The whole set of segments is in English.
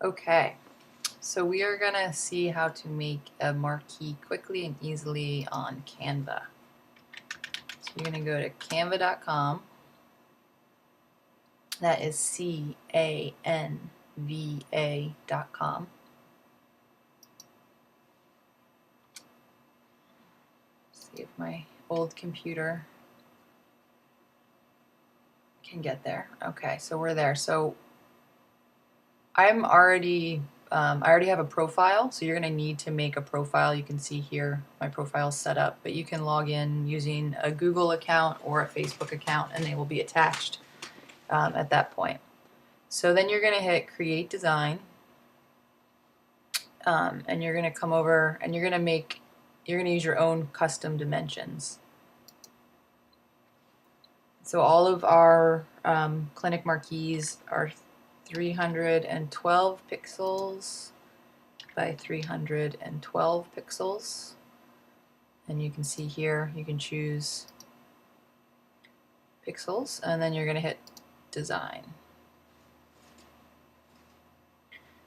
Okay, so we are going to see how to make a marquee quickly and easily on Canva. So you're going to go to canva.com. That is CANVA.com. See if my old computer can get there. Okay, so we're there. So I already have a profile, so you're going to need to make a profile. You can see here my profile is set up, but you can log in using a Google account or a Facebook account, and they will be attached at that point. So then you're going to hit Create Design, and you're going to come over and you're going to use your own custom dimensions. So all of our clinic marquees are 312 pixels by 312 pixels. And you can see here, you can choose pixels, and then you're going to hit Design.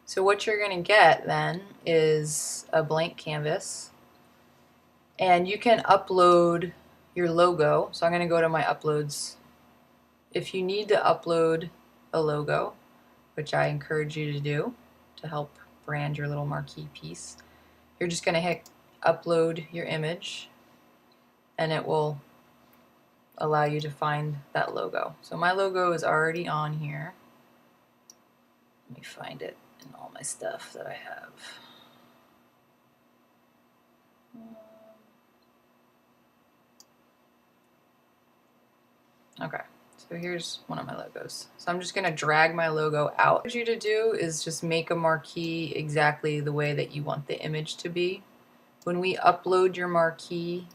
So what you're going to get then is a blank canvas, and you can upload your logo. So I'm going to go to my uploads. If you need to upload a logo, which I encourage you to do to help brand your little marquee piece, you're just going to hit upload your image, and it will allow you to find that logo. So my logo is already on here. Let me find it in all my stuff that I have. Okay, so here's one of my logos. So I'm just going to drag my logo out. What you to do is just make a marquee exactly the way that you want the image to be. When we upload your marquee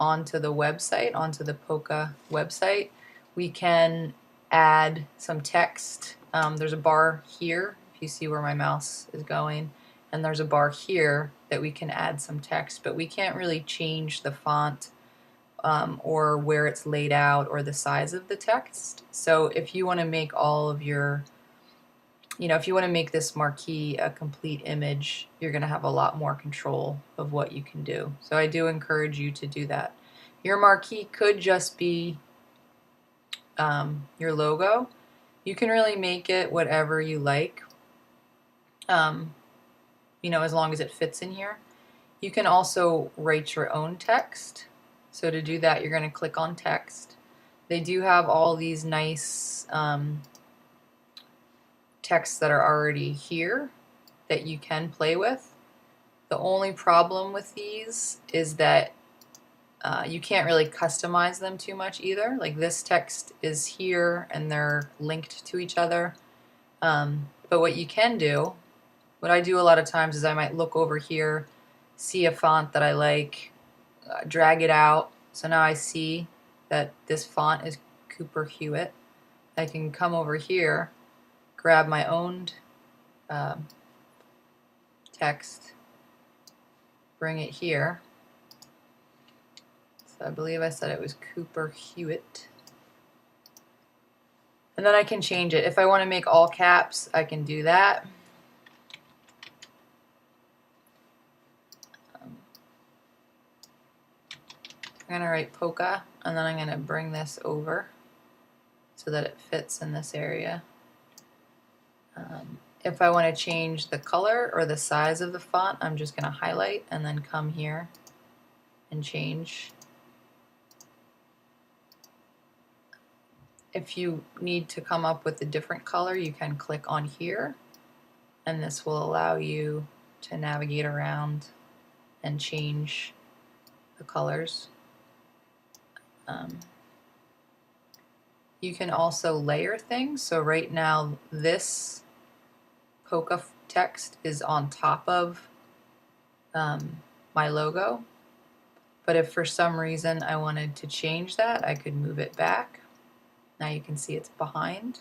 onto the website, onto the POCA website, we can add some text. There's a bar here, if you see where my mouse is going, and there's a bar here that we can add some text, but we can't really change the font or where it's laid out or the size of the text. So if you want to make all of your, if you want to make this marquee a complete image, you're going to have a lot more control of what you can do. So I do encourage you to do that. Your marquee could just be your logo. You can really make it whatever you like, as long as it fits in here. You can also write your own text. So to do that, you're going to click on text. They do have all these nice texts that are already here that you can play with. The only problem with these is that you can't really customize them too much either. Like this text is here and they're linked to each other. But what you can do, what I do a lot of times is I might look over here, see a font that I like, drag it out. So now I see that this font is Cooper Hewitt. I can come over here, grab my own text, bring it here. So I believe I said it was Cooper Hewitt. And then I can change it. If I want to make all caps, I can do that. I'm going to write POCA, and then I'm going to bring this over so that it fits in this area. If I want to change the color or the size of the font, I'm just going to highlight and then come here and change. If you need to come up with a different color, you can click on here, and this will allow you to navigate around and change the colors. You can also layer things. So right now this POCA text is on top of my logo, but if for some reason I wanted to change that, I could move it back. Now you can see it's behind.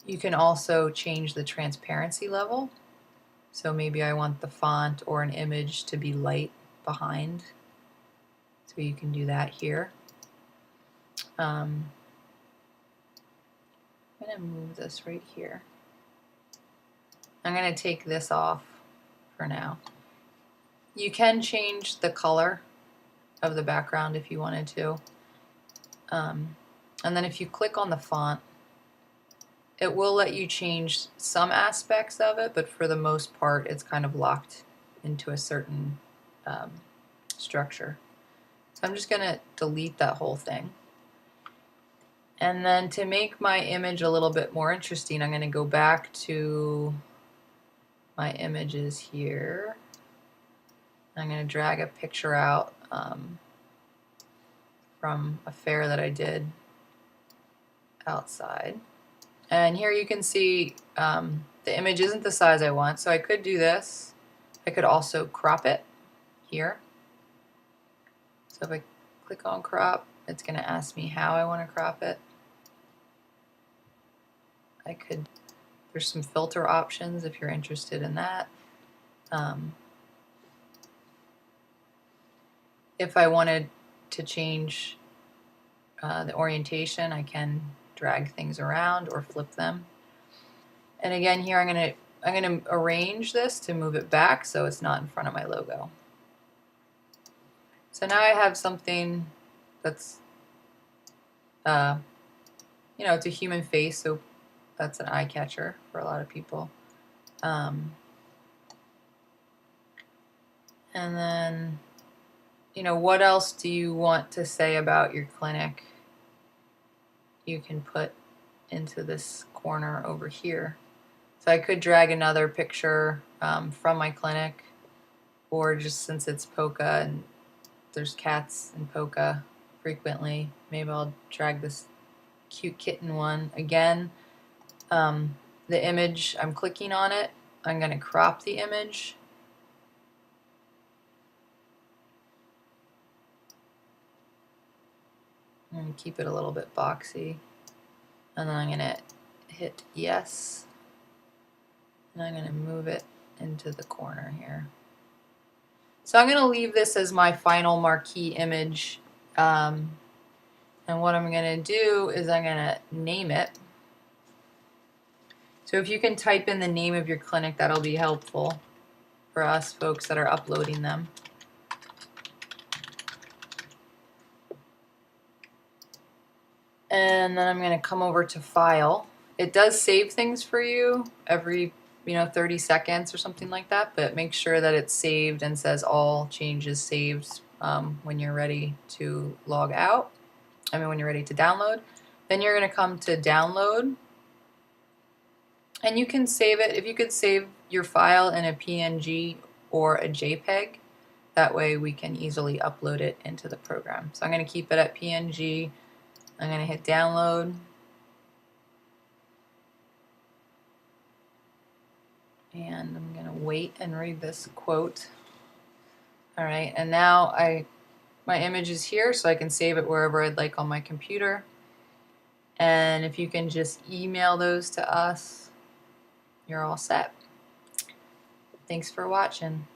You can also change the transparency level. So maybe I want the font or an image to be light behind. So you can do that here. I'm going to move this right here. I'm going to take this off for now. You can change the color of the background if you wanted to. And then if you click on the font, it will let you change some aspects of it, but for the most part, it's kind of locked into a certain structure. So I'm just going to delete that whole thing. And then to make my image a little bit more interesting, I'm going to go back to my images here. I'm going to drag a picture out from a fair that I did outside. And here you can see the image isn't the size I want, so I could do this. I could also crop it here. So if I click on crop, it's going to ask me how I want to crop it. There's some filter options if you're interested in that. If I wanted to change the orientation, I can drag things around or flip them. And again, here I'm going to arrange this to move it back so it's not in front of my logo. So now I have something that's, it's a human face, so that's an eye catcher for a lot of people. And then, what else do you want to say about your clinic? You can put into this corner over here. So I could drag another picture from my clinic, or just since it's POCA and there's cats in POCA frequently, maybe I'll drag this cute kitten one. Again, the image, I'm clicking on it. I'm going to crop the image. And keep it a little bit boxy. And then I'm going to hit yes. And I'm going to move it into the corner here. So I'm going to leave this as my final marquee image. And what I'm going to do is I'm going to name it. So if you can type in the name of your clinic, that'll be helpful for us folks that are uploading them. And then I'm going to come over to File. It does save things for you every 30 seconds or something like that, but make sure that it's saved and says all changes saved when you're ready to log out. When you're ready to download. Then you're going to come to Download. And you can save it. If you could save your file in a PNG or a JPEG, that way we can easily upload it into the program. So I'm going to keep it at PNG. I'm going to hit download. And I'm going to wait and read this quote. All right, and now my image is here, so I can save it wherever I'd like on my computer. And if you can just email those to us, you're all set. Thanks for watching.